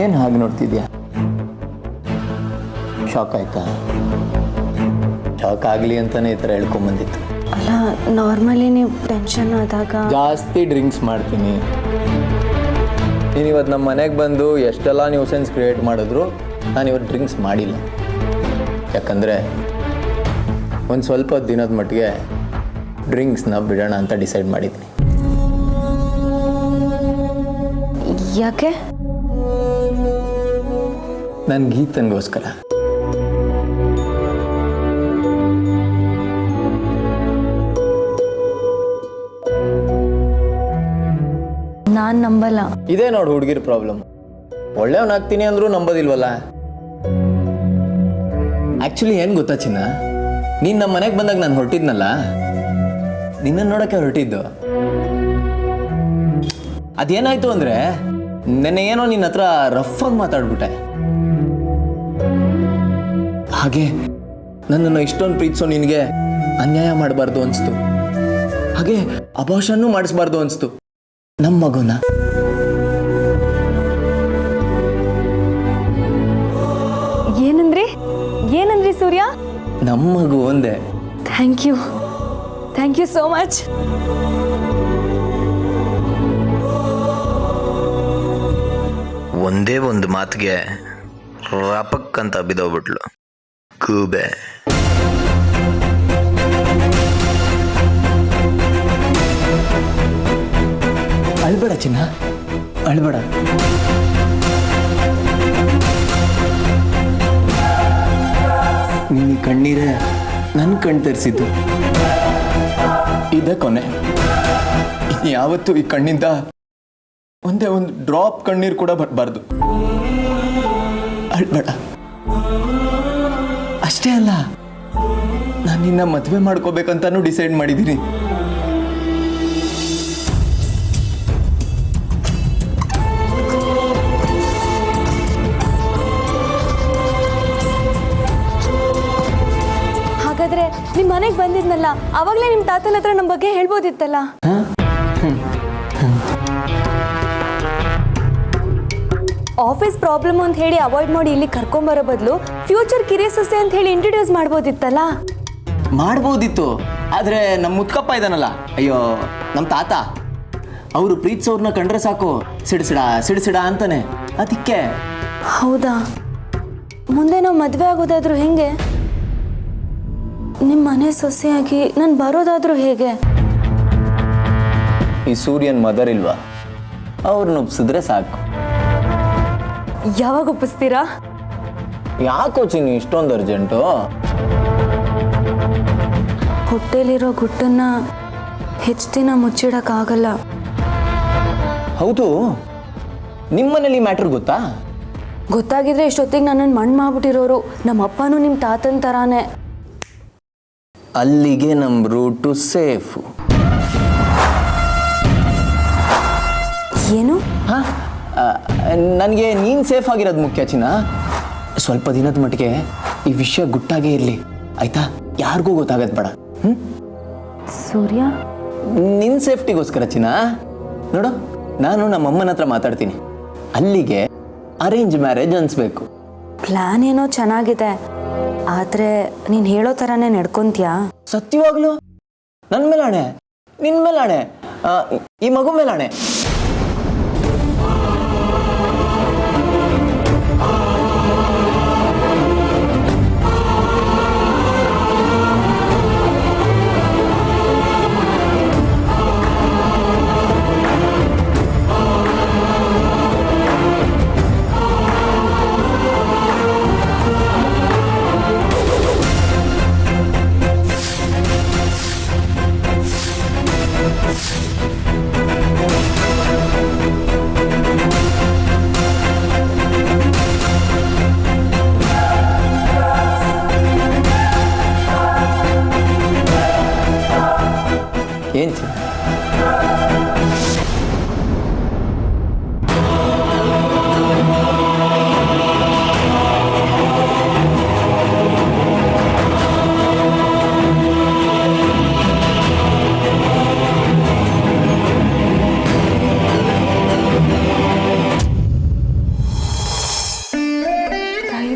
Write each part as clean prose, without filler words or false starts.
ಏನು ಹಾಗೆ ನೋಡ್ತಿದ್ಯಾ? ಶಾಕ್ ಆಯ್ತಾ? ಶಾಕ್ ಆಗಲಿ ಅಂತಾನೆ ಈ ಥರ ಹೇಳ್ಕೊಂಬಂದಿತ್ತು. ಅಲ್ಲ, ನಾರ್ಮಲಿ ನೀವು ಟೆನ್ಷನ್ ಆದಾಗ ಜಾಸ್ತಿ ಡ್ರಿಂಕ್ಸ್ ಮಾಡ್ತೀನಿ. ನೀನು ಇವತ್ತು ನಮ್ಮ ಮನೆಗೆ ಬಂದು ಎಷ್ಟೆಲ್ಲ ನ್ಯೂಸೆನ್ಸ್ ಕ್ರಿಯೇಟ್ ಮಾಡಿದ್ರು ನಾನು ಇವತ್ತು ಡ್ರಿಂಕ್ಸ್ ಮಾಡಿಲ್ಲ. ಯಾಕಂದರೆ ಒಂದು ಸ್ವಲ್ಪ ದಿನದ ಮಟ್ಟಿಗೆ ಡ್ರಿಂಕ್ಸ್ನ ಬಿಡೋಣ ಅಂತ ಡಿಸೈಡ್ ಮಾಡಿದ್ದೀನಿ. ಯಾಕೆ? ನನ್ನ ಗೀತನಿಗೋಸ್ಕರ. ನಾನು ನಂಬಲ್ಲ. ಇದೇ ನೋಡು ಹುಡುಗಿರ ಪ್ರಾಬ್ಲಮ್. ಒಳ್ಳೆಯವನಾಗ್ತೀನಿ ಅಂದರೂ ನಂಬೋದಿಲ್ವಲ್ಲ. ಆ್ಯಕ್ಚುಲಿ ಏನು ಗೊತ್ತಾ ಚಿನ್ನ, ನೀನು ನಮ್ಮ ಮನೆಗೆ ಬಂದಾಗ ನಾನು ಹೊರಟಿದ್ನಲ್ಲ, ನಿನ್ನನ್ನು ನೋಡೋಕ್ಕೆ ಹೊರಟಿದ್ದು. ಅದೇನಾಯ್ತು ಅಂದರೆ ನೆನ್ನೆ ಏನೋ ನಿನ್ನ ಹತ್ರ ರಫಾಗಿ ಮಾತಾಡ್ಬಿಟ್ಟೆ. ಹಾಗೆ ನನ್ನನ್ನು ಇಷ್ಟೊಂದು ಪ್ರೀತಿಸೋ ನಿನಗೆ ಅನ್ಯಾಯ ಮಾಡಬಾರ್ದು ಅನಿಸ್ತು. ಹಾಗೆ ಅಭಾಷನ್ನೂ ಮಾಡಿಸ್ಬಾರ್ದು ಅನಿಸ್ತು ನಮ್ಮ ಮಗುನ. ಏನಂದ್ರಿ ಸೂರ್ಯ? ನಮ್ಮ ಮಗು ಒಂದೇ. Thank you so much. ಒಂದೇ ಒಂದು ಮಾತಿಗೆ ರಾಪಕ್ ಅಂತ ಬಿದ್ದೋಗ್ಬಿಟ್ಲು ಗೂಬೆ. ಅಳ್ಬೇಡ ಚಿನ್ನ, ಅಳ್ಬೇಡ. ನಿನ್ನ ಕಣ್ಣೀರೇ ನನ್ನ ಕಣ್ಣು ತರಿಸಿದ್ದು. ಇದೇ ಕೊನೆ. ಯಾವತ್ತೂ ಈ ಕಣ್ಣಿಂದ ಒಂದೇ ಒಂದು ಡ್ರಾಪ್ ಕಣ್ಣೀರು ಕೂಡ ಬರಬಾರ್ದು. ಅಳ್ಬೇಡ. ಅಷ್ಟೇ ಅಲ್ಲ, ನಾನು ನಿನ್ನ ಮದುವೆ ಮಾಡ್ಕೋಬೇಕಂತಾನು ಡಿಸೈಡ್ ಮಾಡಿದ್ದೀನಿ. ಹಾಗಾದ್ರೆ ನಿಮ್ಮ ಮನೆಗೆ ಬಂದಿದ್ನಲ್ಲ, ಅವಾಗಲೇ ನಿಮ್ಮ ತಾತನ ಹತ್ರ ನಮ್ಮ ಬಗ್ಗೆ ಹೇಳ್ಬೋದಿತ್ತಲ್ಲ. ಆಫೀಸ್ ಪ್ರಾಬ್ಲಮ್ ಅಂತ ಹೇಳಿ ಅವಾಯ್ಡ್ ಮಾಡಿ ಇಲ್ಲಿ ಕರ್ಕೊಂಬರೋ ಬದಲು ಫ್ಯೂಚರ್ ಕಿರಿಯ ಸೊಸೆ ಅಂತ ಹೇಳಿ ಇಂಟ್ರೊಡ್ಯೂಸ್ ಮಾಡ್ಬೋದಿತ್ತಲ್ಲ. ಮಾಡ್ಬೋದಿತ್ತು, ಆದರೆ ನಮ್ಮ ಮುತ್ಕಪ್ಪ ಇದಾನಲ್ಲ, ಅಯ್ಯೋ ನಮ್ಮ ತಾತ, ಅವರು ಪ್ರೀತಿಸೋರ್ನ ಕಂಡ್ರೆ ಸಾಕು ಸಿಡಿಸಿಡ ಅಂತಾನೆ. ಅದಕ್ಕೆ. ಹೌದಾ? ಮುಂದೆ ನಾವು ಮದುವೆ ಆಗೋದಾದ್ರೂ ಹೆಂಗೆ? ನಿಮ್ಮ ಮನೆ ಸೊಸೆಯಾಗಿ ನಾನು ಬರೋದಾದ್ರೂ ಹೇಗೆ? ಈ ಸೂರ್ಯನ್ ಮದರ್ ಇಲ್ವಾ, ಅವ್ರನ್ನ ಒಪ್ಸಿದ್ರೆ ಸಾಕು. ಯಾವಾಗ ಒಪ್ಪಿಸ್ತೀರಾ? ಯಾಕೋ ಚಿನ್ನಿ ಇಷ್ಟೊಂದು ಅರ್ಜೆಂಟು? ಹೊಟ್ಟೆಲಿರೋ ಗುಟ್ಟನ್ನ ಹೆಚ್ಚು ದಿನ ಮುಚ್ಚಿಡಕ್ಕಾಗಲ್ಲ. ಹೌದು, ನಿಮ್ಮನೇಲಿ ಮ್ಯಾಟ್ರ್ ಗೊತ್ತಾ? ಗೊತ್ತಾಗಿದ್ರೆ ಇಷ್ಟೊತ್ತಿಗೆ ನನ್ನನ್ನು ಮಣ್ಣು ಮಾಡ್ಬಿಟ್ಟಿರೋರು. ನಮ್ಮ ಅಪ್ಪನೂ ನಿಮ್ಮ ತಾತನ ಥರಾನೇ. ಅಲ್ಲಿಗೆ ನಮ್ಮ ರೂಟು ಸೇಫು. ಏನು? ಹಾಂ, ನನಗೆ ನೀನು ಸೇಫ್ ಆಗಿರೋದು ಮುಖ್ಯ ಚಿನ್ನ. ಸ್ವಲ್ಪ ದಿನದ ಮಟ್ಟಿಗೆ ಈ ವಿಷಯ ಗುಟ್ಟಾಗೇ ಇರಲಿ, ಆಯ್ತಾ? ಯಾರಿಗೂ ಗೊತ್ತಾಗದ್ ಬೇಡ. ಸೂರ್ಯ, ನಿನ್ನ ಸೇಫ್ಟಿಗೋಸ್ಕರ ಚಿನ್ನ. ನೋಡು, ನಾನು ನಮ್ಮ ಅಮ್ಮನ ಹತ್ರ ಮಾತಾಡ್ತೀನಿ. ಅಲ್ಲಿಗೆ ಅರೇಂಜ್ ಮ್ಯಾರೇಜ್ ಅನ್ಸ್ಬೇಕು. ಪ್ಲಾನ್ ಏನೋ ಚೆನ್ನಾಗಿದೆ, ಆದರೆ ನೀನು ಹೇಳೋ ಥರನೇ ನಡ್ಕೊಂತೀಯಾ? ಸತ್ಯವಾಗ್ಲು ನನ್ನ ಮೇಲೆ ಆಣೆ, ನಿನ್ನ ಮೇಲೆ ಆಣೆ, ಈ ಮಗು ಮೇಲೆ ಆಣೆ.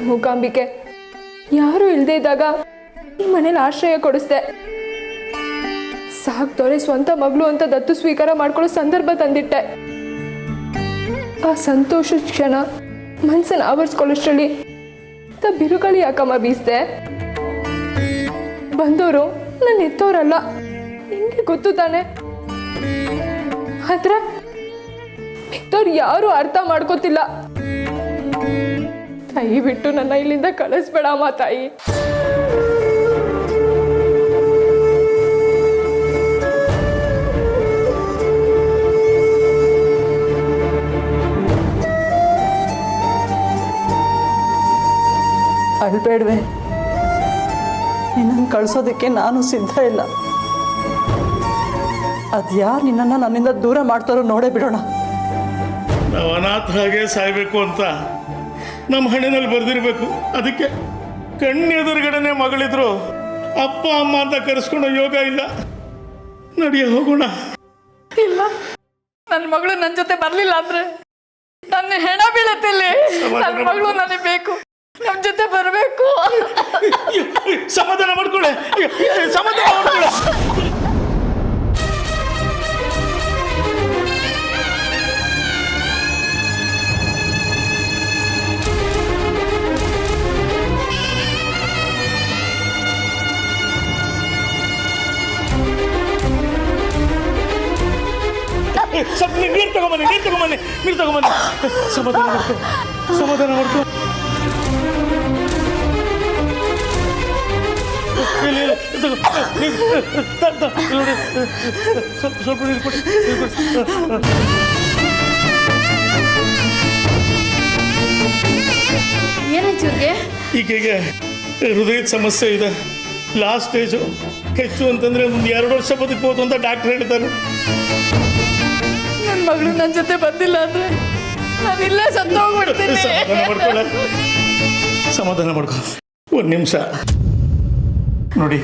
ಮೂಕಾಂಬಿಕೆ, ಯಾರೂ ಇಲ್ಲದೆ ಇದ್ದಾಗ ಈ ಮನೇಲಿ ಆಶ್ರಯ ಕೊಡಿಸ್ದೆ. ಸಾಕ್ದವ್ರೆ ಸ್ವಂತ ಮಗಳು ಅಂತ ದತ್ತು ಸ್ವೀಕಾರ ಮಾಡ್ಕೊಳ್ಳೋ ಸಂದರ್ಭ ತಂದಿಟ್ಟೆ. ಆ ಸಂತೋಷದ ಕ್ಷಣ ಮನ್ಸನ್ನು ಆವರಿಸ್ಕೊಳ್ಳೋಷ್ಟರಲ್ಲಿ ಬಿರುಗಾಳಿ ಯಾಕಮ್ಮ ಬೀಸ್ದೆ? ಬಂದವರು ನನ್ನ ಎತ್ತೋರಲ್ಲ, ನಿಂಗೆ ಗೊತ್ತು ತಾನೆ. ಆದ್ರೆ ಮಿಕ್ದವ್ರು ಯಾರು ಅರ್ಥ ಮಾಡ್ಕೋತಿಲ್ಲ. ದಯವಿಟ್ಟು ನನ್ನ ಇಲ್ಲಿಂದ ಕಳಿಸ್ಬೇಡಮ್ಮ ತಾಯಿ. ಅಳ್ಬೇಡ್ವೆ, ನಿನ್ನನ್ನು ಕಳಿಸೋದಕ್ಕೆ ನಾನು ಸಿದ್ಧ ಇಲ್ಲ. ಅದ್ಯಾರು ನಿನ್ನನ್ನು ನನ್ನಿಂದ ದೂರ ಮಾಡ್ತಾರೋ ನೋಡೇ ಬಿಡೋಣ. ನಾವು ಅನಾಥರಾಗೆ ಸಾಯ್ಬೇಕು ಅಂತ ನಮ್ಮ ಹಣ್ಣಿನಲ್ಲಿ ಬರೆದಿರ್ಬೇಕು. ಅದಕ್ಕೆ ಕಣ್ಣೆದುರುಗಡೆನೆ ಮಗಳಿದ್ರು ಅಪ್ಪ ಅಮ್ಮ ಅಂತ ಕರೆಸ್ಕೊಳ್ಳೋ ಯೋಗ ಇಲ್ಲ. ನಡಿಯ ಹೋಗೋಣ. ಇಲ್ಲ, ನನ್ನ ಮಗಳು ನನ್ನ ಜೊತೆ ಬರ್ಲಿಲ್ಲ ಅಂದ್ರೆ ನನ್ನ ಹೆಣ ಬೀಳತ್ತಿಲ್ಲಿ. ನನ್ನ ಮಗಳು ನನಗೆ ಬೇಕು, ನಮ್ಮ ಜೊತೆ ಬರಬೇಕು. ಸಮಾಧಾನ ಮಾಡ್ಕೊಳ್ಳೆ, ಸಮಾಧಾನ ಮಾಡ್ಕೊಳ್ಳೆ. ಸ್ವಲ್ಪ ನೀರು ತಗೊಂಬನ್ನಿ, ನೀರು ತಗೊಂಬನ್ನಿ, ನೀರು ತಗೊಂಬನ್ನಿ. ಸಮಾಧಾನ ಮಾಡ್ಕೊ, ಸಮಾಧಾನ ಮಾಡ್ಕೊ. ಸ್ವಲ್ಪ ನೀರು ಕೊಡಿ, ಏನಾಯ್ತು ಇವ್ರಿಗೆ? ಈಕೆಗೆ ಹೃದಯದ ಸಮಸ್ಯೆ ಇದೆ, ಲಾಸ್ಟ್ ಸ್ಟೇಜು. ಹೆಚ್ಚು ಅಂತಂದ್ರೆ ಒಂದು 2 ವರ್ಷ ಬದುಕಬಹುದು ಅಂತ ಡಾಕ್ಟರ್ ಹೇಳ್ತಾರೆ. ನನ್ನ ಮಗಳು ನನ್ನ ಜೊತೆ ಬಂದಿಲ್ಲ ಅಂದ್ರೆ ನಾನು ಇಲ್ಲೇ ಸತ್ತೋಗ್ಬಿಡ್ತೀನಿ. ಸಮಾಧಾನ ಮಾಡ್ಕೊಳ್ಳ, ಸಮಾಧಾನ ಮಾಡ್ಕೊ. 1 ನಿಮಿಷ ನೋಡಿ,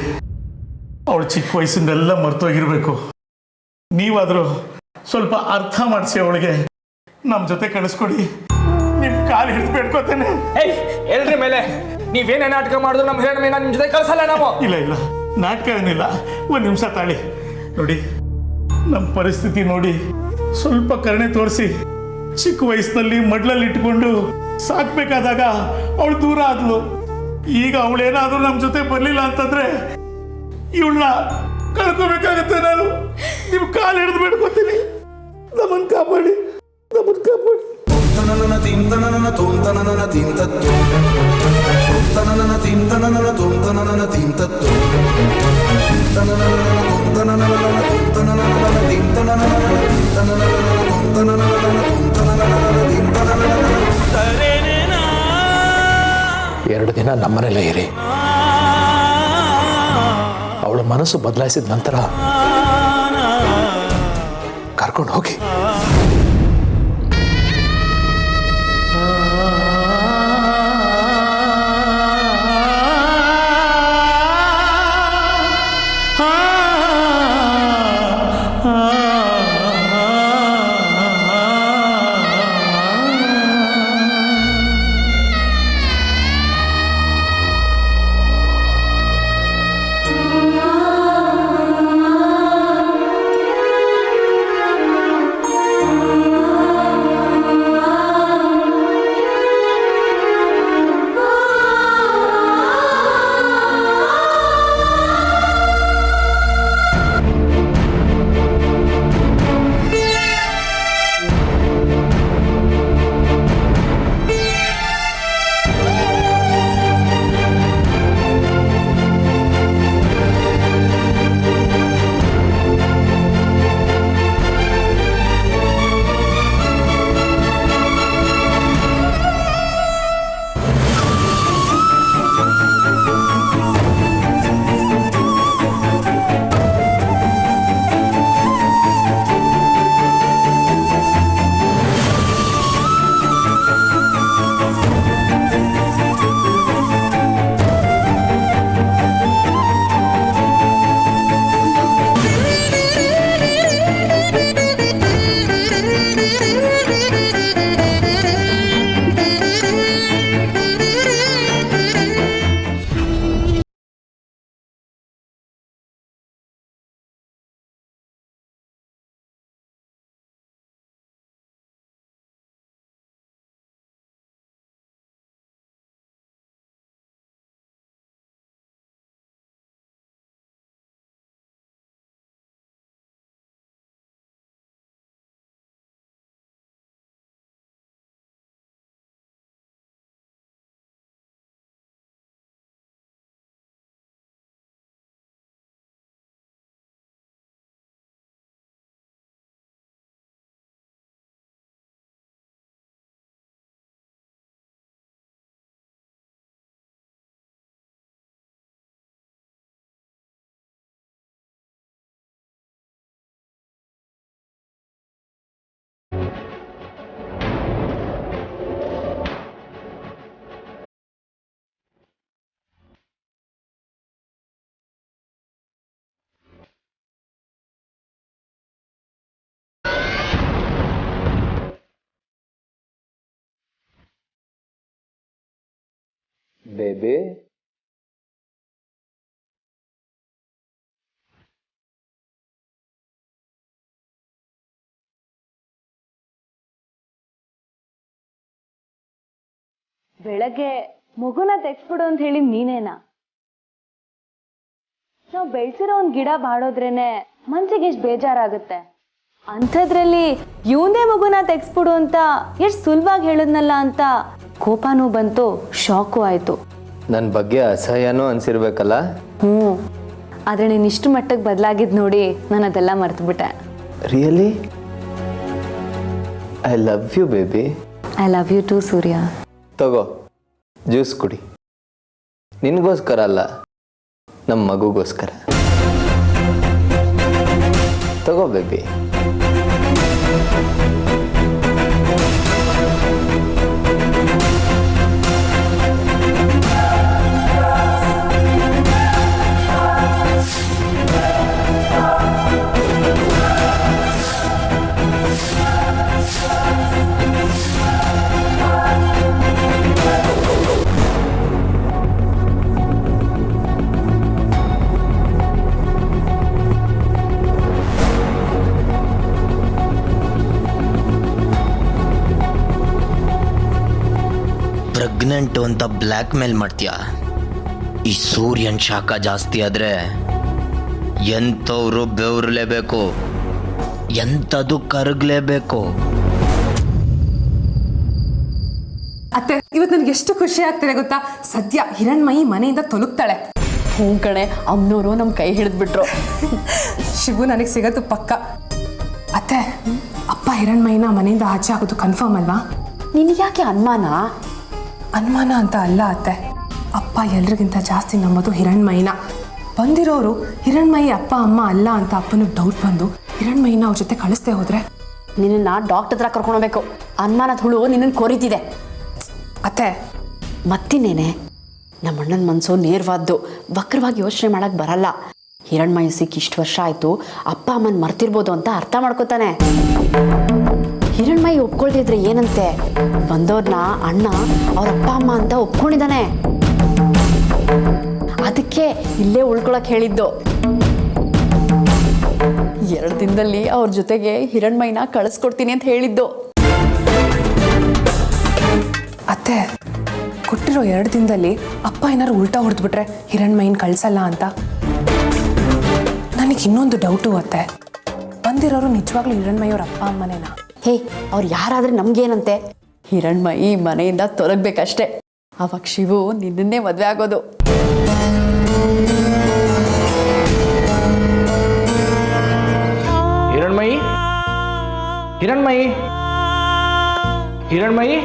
ಅವಳು ಚಿಕ್ಕ ವಯಸ್ಸಿಂದೆಲ್ಲ ಮರ್ತೋಗಿರ್ಬೇಕು. ನೀವಾದರೂ ಸ್ವಲ್ಪ ಅರ್ಥ ಮಾಡಿಸಿ ಅವಳಿಗೆ ನಮ್ಮ ಜೊತೆ ಕಳಿಸ್ಕೊಡಿ. ನಿಮ್ಮ ಕಾಲು ಹಿಡಿದು ಬೇಡ್ಕೋತೇನೆ. ಎಲ್ರಿ ಮೇಲೆ ನೀವೇನೇ ನಾಟಕ ಮಾಡಿದ್ರು ನಮ್ಮ ಹಿರಣ್ಣ ಮೇಲೆ ನಿಮ್ಮ ಜೊತೆ ಕಳ್ಸಲ್ಲ ನಾವು. ಇಲ್ಲ ಇಲ್ಲ, ನಾಟಕ ಏನಿಲ್ಲ. 1 ನಿಮಿಷ ತಾಳಿ. ನೋಡಿ, ನಮ್ಮ ಪರಿಸ್ಥಿತಿ ನೋಡಿ ಸ್ವಲ್ಪ ಕರುಣೆ ತೋರಿಸಿ. ಚಿಕ್ಕ ವಯಸ್ಸಿನಲ್ಲಿ ಮಡ್ಲಲ್ಲಿ ಇಟ್ಕೊಂಡು ಸಾಕ್ಬೇಕಾದಾಗ ಅವಳು ದೂರ ಆದ್ಲು. ಈಗ ಅವಳೇನಾದ್ರೂ ನಮ್ಮ ಜೊತೆ ಬರಲಿಲ್ಲ ಅಂತಂದ್ರೆ ಇವಳನ್ನ ಕಳ್ಕೋಬೇಕಾಗತ್ತೆ. ನಾನು ನಿಮ್ಮ ಕಾಲು ಹಿಡಿದು ಬೇಡ್ಕೋತೀನಿ, ನಮ್ಮನ್ನು ಕಾಪಾಡಿ, ನಮ್ಮನ್ನು ಕಾಪಾಡಿ. ಎರಡು ದಿನ ನಮ್ಮನೆಲ್ಲೇ ಇರಿ. ಅವಳ ಮನಸ್ಸು ಬದಲಾಯಿಸಿದ ನಂತರ ಕರ್ಕೊಂಡು ಹೋಗಿ. ಬೇಬಿ ಬೆಳಗ್ಗೆ ಮಗುನ ತೆಗ್ಸ್ಬಿಡು ಅಂತ ಹೇಳಿ ನೀನೇನಾ? ನಾವು ಬೆಳೆಸಿರೋ ಒಂದು ಗಿಡ ಬಾಡೋದ್ರೇನೆ ಮನ್ಸಿಗೆ ಎಷ್ಟು ಬೇಜಾರಾಗುತ್ತೆ. ಅಂಥದ್ರಲ್ಲಿ ಇವಂದೇ ಮಗುನ ತೆಗ್ಸ್ಬಿಡು ಅಂತ ಎಷ್ಟು ಸುಲಭವಾಗಿ ಹೇಳಿದ್ನಲ್ಲ ಅಂತ ಕೋಪನೂ ಬಂತು, ಶಾಕು ಆಯಿತು. ನನ್ನ ಬಗ್ಗೆ ಅಸಹ್ಯನೂ ಅನ್ಸಿರ್ಬೇಕಲ್ಲ? ಆದರೆ ನೀನು ಇಷ್ಟು ಮಟ್ಟಕ್ಕೆ ಬದಲಾಗಿದ್ದು ನೋಡಿ ನಾನು ಅದೆಲ್ಲ ಮರ್ತುಬಿಟ್ಟೆ. Really? I love you baby. I love you too Surya. ತಗೋ ಜ್ಯೂಸ್ ಕುಡಿ. ನಿನಗೋಸ್ಕರ ಅಲ್ಲ, ನಮ್ಮ ಮಗುಗೋಸ್ಕರ. ತಗೋ ಬೇಬಿ. ಪ್ರೆಗ್ನೆಂಟು ಅಂತ ಬ್ಲ್ಯಾಕ್ ಮೇಲ್ ಮಾಡ್ತೀಯ? ಈ ಸೂರ್ಯನ ಶಾಖ ಜಾಸ್ತಿ ಆದರೆ ಎಂಥವ್ರು ಬೆವರಲೇಬೇಕು, ಎಂಥದ್ದು ಕರಗಲೇಬೇಕು. ಅತ್ತೆ, ಇವತ್ತು ನನಗೆ ಎಷ್ಟು ಖುಷಿ ಆಗ್ತಿದೆ ಗೊತ್ತಾ? ಸದ್ಯ ಹಿರಣ್ಮಯಿ ಮನೆಯಿಂದ ತೊಲಗ್ತಾಳೆ. ಹ್ಞೂ ಕಣೆ, ಅಮ್ಮನವರು ನಮ್ಮ ಕೈ ಹಿಡಿದ್ಬಿಟ್ರು. ಶಿವು ನನಗೆ ಸಿಗೋದು ಪಕ್ಕ. ಅತ್ತೆ, ಅಪ್ಪ ಹಿರಣ್ಮಯಿನ ಮನೆಯಿಂದ ಆಚೆ ಆಗೋದು ಕನ್ಫರ್ಮ್ ಅಲ್ವಾ? ನಿನಗ್ಯಾಕೆ ಅನುಮಾನ? ಅನುಮಾನ ಅಂತ ಅಲ್ಲ ಅತ್ತೆ, ಅಪ್ಪ ಎಲ್ರಿಗಿಂತ ಜಾಸ್ತಿ ನಂಬೋದು ಹಿರಣ್ಮಯಿನ. ಬಂದಿರೋರು ಹಿರಣ್ಮಯಿ ಅಪ್ಪ ಅಮ್ಮ ಅಲ್ಲ ಅಂತ ಅಪ್ಪನಿಗೆ ಡೌಟ್ ಬಂದು ಹಿರಣ್ಮಯಿನ ಅವ್ರ ಜೊತೆ ಕಳಿಸ್ದೆ ಹೋದ್ರೆ ನಿನ್ನ ಡಾಕ್ಟರ್ ಹತ್ರ ಕರ್ಕೊಂಡೋಗ್ಬೇಕು. ಅನುಮಾನದ ಹುಳು ನಿನ್ನನ್ನು ಕೊರಿತಿದೆ. ಅತ್ತೆ, ಮತ್ತಿನ್ನೇನೆ, ನಮ್ಮ ಅಣ್ಣನ ಮನಸ್ಸು ನೇರವಾದ್ದು, ವಕ್ರವಾಗಿ ಯೋಚನೆ ಮಾಡೋಕ್ಕೆ ಬರಲ್ಲ. ಹಿರಣ್ಮಯಿ ಸಿಕ್ಕಿ ಇಷ್ಟು ವರ್ಷ ಆಯಿತು, ಅಪ್ಪ ಅಮ್ಮನ ಮರ್ತಿರ್ಬೋದು ಅಂತ ಅರ್ಥ ಮಾಡ್ಕೋತಾನೆ. ಹಿರಣ್ಮಯಿ ಒಪ್ಕೊಳ್ತಿದ್ರೆ ಏನಂತೆ, ಬಂದವ್ರನ್ನ ಅಣ್ಣ ಅವ್ರ ಅಪ್ಪ ಅಮ್ಮ ಅಂತ ಒಪ್ಕೊಂಡಿದ್ದಾನೆ. ಅದಕ್ಕೆ ಇಲ್ಲೇ ಉಳ್ಕೊಳಕ್ ಹೇಳಿದ್ದು. 2 ದಿನದಲ್ಲಿ ಅವ್ರ ಜೊತೆಗೆ ಹಿರಣ್ಮಯಿನ ಕಳಿಸ್ಕೊಡ್ತೀನಿ ಅಂತ ಹೇಳಿದ್ದು. ಅತ್ತೆ, ಕೊಟ್ಟಿರೋ 2 ದಿನದಲ್ಲಿ ಅಪ್ಪ ಏನಾರು ಉಲ್ಟಾ ಹೊಡೆದ್ಬಿಟ್ರೆ ಹಿರಣ್ಮಯಿನ ಕಳ್ಸಲ್ಲ ಅಂತ ನನಗೆ ಇನ್ನೊಂದು ಡೌಟು. ಅತ್ತೆ, ಬಂದಿರೋರು ನಿಜವಾಗ್ಲೂ ಹಿರಣ್ಮಯಿಯವ್ರ ಅಪ್ಪ ಅಮ್ಮನೇನಾ? ಹೇ, ಅವ್ರು ಯಾರಾದ್ರೆ ನಮ್ಗೇನಂತೆ? ಹಿರಣ್ಮಯಿ ಮನೆಯಿಂದ ತೊಲಗ್ಬೇಕಷ್ಟೆ. ಅವಾಗ ಶಿವು ನಿನ್ನನ್ನೇ ಮದುವೆ ಆಗೋದು. ಹಿರಣ್ಮಯಿ, ಹಿರಣ್ಮಯಿ, ಹಿರಣ್ಮಯಿ,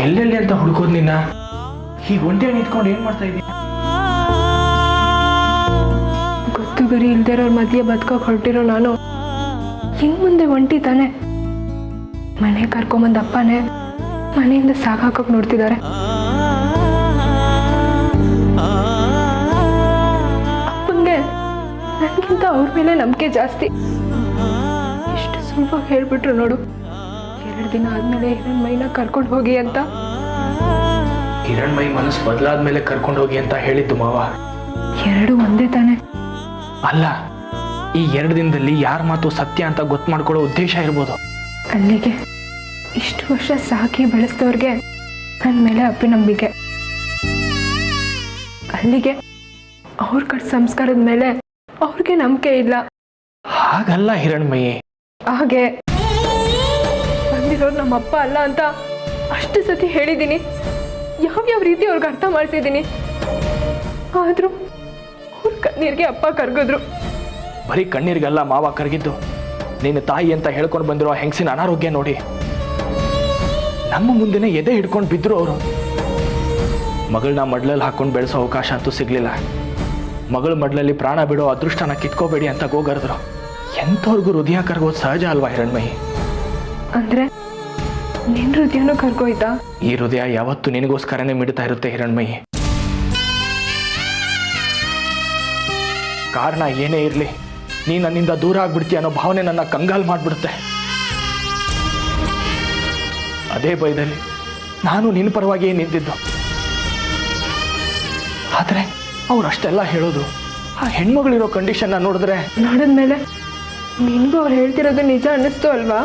ಎಲ್ಲೆಲ್ಲಿ ಅಂತ ಹುಡುಕೋದು ನಿನ್ನ? ಹೀಗೆ ಒಂದೇ ನಿಂತ್ಕೊಂಡು ಏನ್ ಮಾಡ್ತಾ ಇದೀಯ? ಗೊತ್ತು ಗುರಿ ಇಲ್ದಿರೋರ್ ಮಧ್ಯೆ ಬದುಕೋಕೆ ಹೊರಟಿರೋ ನಾನು ಹಿಂಗ್ ಮುಂದೆ ಒಂಟಿ ತಾನೆ. ಮನೆ ಕರ್ಕೊಂಬಂದ ಅಪ್ಪನೇ ಮನೆಯಿಂದ ಸಾಕಾಕೋಕ್ ನೋಡ್ತಿದ್ದಾರೆ. ಅಪ್ಪಂಗೆ ನನಗಿಂತ ಅವ್ರ ಮೇಲೆ ನಂಬಿಕೆ ಜಾಸ್ತಿ. ಎಷ್ಟು ಸುಲಭವಾಗಿ ಹೇಳ್ಬಿಟ್ರು ನೋಡು, 2 ದಿನ ಆದ್ಮೇಲೆ ಹಿರಣ್ಮಯಿನ ಕರ್ಕೊಂಡು ಹೋಗಿ ಅಂತ. ಹಿರಣ್ಮಯಿ ಮನಸ್ಸು ಬದಲಾದ್ಮೇಲೆ ಕರ್ಕೊಂಡು ಹೋಗಿ ಅಂತ ಹೇಳಿದ್ದು ಮಾವ. 2 ಒಂದೇ ತಾನೆ. ಅಲ್ಲ, ಈ 2 ದಿನದಲ್ಲಿ ಯಾರ ಮಾತು ಸತ್ಯ ಅಂತ ಗೊತ್ತು ಮಾಡ್ಕೊಳ್ಳೋ ಉದ್ದೇಶ ಇರ್ಬೋದು. ಅಲ್ಲಿಗೆ ಇಷ್ಟು ವರ್ಷ ಸಾಕಿ ಬೆಳೆಸಿದವ್ರಿಗೆ ನನ್ನ ಮೇಲೆ ಅಪಿನಂಬಿಕೆ. ಅಲ್ಲಿಗೆ ಅವ್ರ ಕಡೆ ಸಂಸ್ಕಾರದ ಮೇಲೆ ಅವ್ರಿಗೆ ನಂಬಿಕೆ ಇಲ್ಲ. ಹಾಗಲ್ಲ ಹಿರಣ್ಮಯಿ. ಹಾಗೆ ಬಂದಿರೋರು ನಮ್ಮ ಅಪ್ಪ ಅಲ್ಲ ಅಂತ ಅಷ್ಟು ಸತಿ ಹೇಳಿದ್ದೀನಿ, ಯಾವ್ಯಾವ ರೀತಿ ಅವ್ರಿಗೆ ಅರ್ಥ ಮಾಡಿಸಿದ್ದೀನಿ. ಆದರೂ ಅವ್ರ ಕಣ್ಣೀರಿಗೆ ಅಪ್ಪ ಕರ್ಗಿದ್ರು. ಬರೀ ಕಣ್ಣೀರಿಗಲ್ಲ ಮಾವ ಕರಗಿದ್ದು, ನಿನ್ನ ತಾಯಿ ಅಂತ ಹೇಳ್ಕೊಂಡು ಬಂದಿರೋ ಹೆಂಗಸಿನ ಅನಾರೋಗ್ಯ ನೋಡಿ. ನಮ್ಮ ಮುಂದೆನೇ ಎದೆ ಹಿಡ್ಕೊಂಡು ಬಿದ್ರು ಅವರು. ಮಗಳನ್ನ ಮಡ್ಲಲ್ಲಿ ಹಾಕೊಂಡು ಬೆಳೆಸೋ ಅವಕಾಶ ಅಂತೂ ಸಿಗ್ಲಿಲ್ಲ. ಮಗಳ ಮಡ್ಲಲ್ಲಿ ಪ್ರಾಣ ಬಿಡೋ ಅದೃಷ್ಟನ ಕಿತ್ಕೋಬೇಡಿ ಅಂತ ಗೋಗರ್ದ್ರು. ಎಂಥವ್ರಿಗೂ ಹೃದಯ ಕರಗೋದು ಸಹಜ ಅಲ್ವಾ ಹಿರಣ್ಮಯಿ? ಅಂದ್ರೆ ನಿನ್ನ ಹೃದಯನೂ ಕರ್ಗೋಯ್ತಾ? ಈ ಹೃದಯ ಯಾವತ್ತೂ ನಿನಗೋಸ್ಕರನೇ ಮಿಡ್ತಾ ಇರುತ್ತೆ ಹಿರಣ್ಮಯಿ. ಕಾರಣ ಏನೇ ಇರಲಿ, ನೀ ನನ್ನಿಂದ ದೂರ ಆಗ್ಬಿಡ್ತೀಯ ಅನ್ನೋ ಭಾವನೆ ನನ್ನ ಕಂಗಾಲ್ ಮಾಡಿಬಿಡುತ್ತೆ. ಅದೇ ಭಯದಲ್ಲಿ ನಾನು ನಿನ್ನ ಪರವಾಗಿಯೇ ನಿಂತಿದ್ದು. ಆದರೆ ಅವ್ರು ಅಷ್ಟೆಲ್ಲ ಹೇಳೋದು ಆ ಹೆಣ್ಮಗಳಿರೋ ಕಂಡೀಷನ್ನ ನೋಡಿದ್ರೆ ನೋಡಿದ್ಮೇಲೆ ನಿನಗೂ ಅವ್ರು ಹೇಳ್ತಿರೋದು ನಿಜ ಅನ್ನಿಸ್ತು ಅಲ್ವಾ?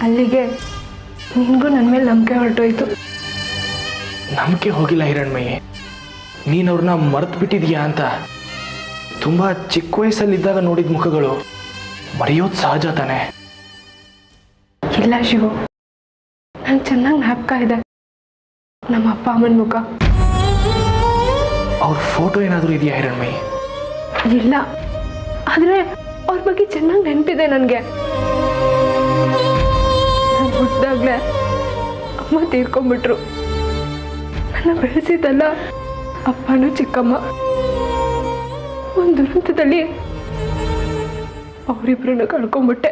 ಅಲ್ಲಿಗೆ ನಿನಗೂ ನನ್ನ ಮೇಲೆ ನಂಬಿಕೆ ಹೊರಟೋಯ್ತು. ನಂಬಿಕೆ ಹೋಗಿಲ್ಲ ಹಿರಣ್ಮಯಿ, ನೀನವ್ರನ್ನ ಮರೆತು ಬಿಟ್ಟಿದೀಯಾ ಅಂತ. ತುಂಬ ಚಿಕ್ಕ ವಯಸ್ಸಲ್ಲಿದ್ದಾಗ ನೋಡಿದ ಮುಖಗಳು ಮರೆಯೋದು ಸಹಜ ತಾನೆ. ಇಲ್ಲ ಶಿವು, ನಂಗೆ ಚೆನ್ನಾಗಿ ಜ್ಞಾಪಕ ಇದೆ ನಮ್ಮ ಅಪ್ಪ ಅಮ್ಮನ ಮುಖ. ಅವ್ರ ಫೋಟೋ ಏನಾದರೂ ಇದೆಯಾ ಹಿರಣ್ಮಯಿ? ಇಲ್ಲ, ಆದರೆ ಅವ್ರ ಬಗ್ಗೆ ಚೆನ್ನಾಗಿ ನೆನಪಿದೆ ನನಗೆ. ನಾನು ಹುಟ್ಟಿದಾಗಲೇ ಅಮ್ಮ ತೀರ್ಕೊಂಡ್ಬಿಟ್ರು. ನನ್ನ ಬೆಳೆಸಿದ್ದಲ್ಲ ಅಪ್ಪನೂ ಚಿಕ್ಕಮ್ಮ. ಒಂದು ದುರಂತದಲ್ಲಿ ಅವರಿಬ್ಬರನ್ನು ಕಳ್ಕೊಂಡ್ಬಿಟ್ಟೆ.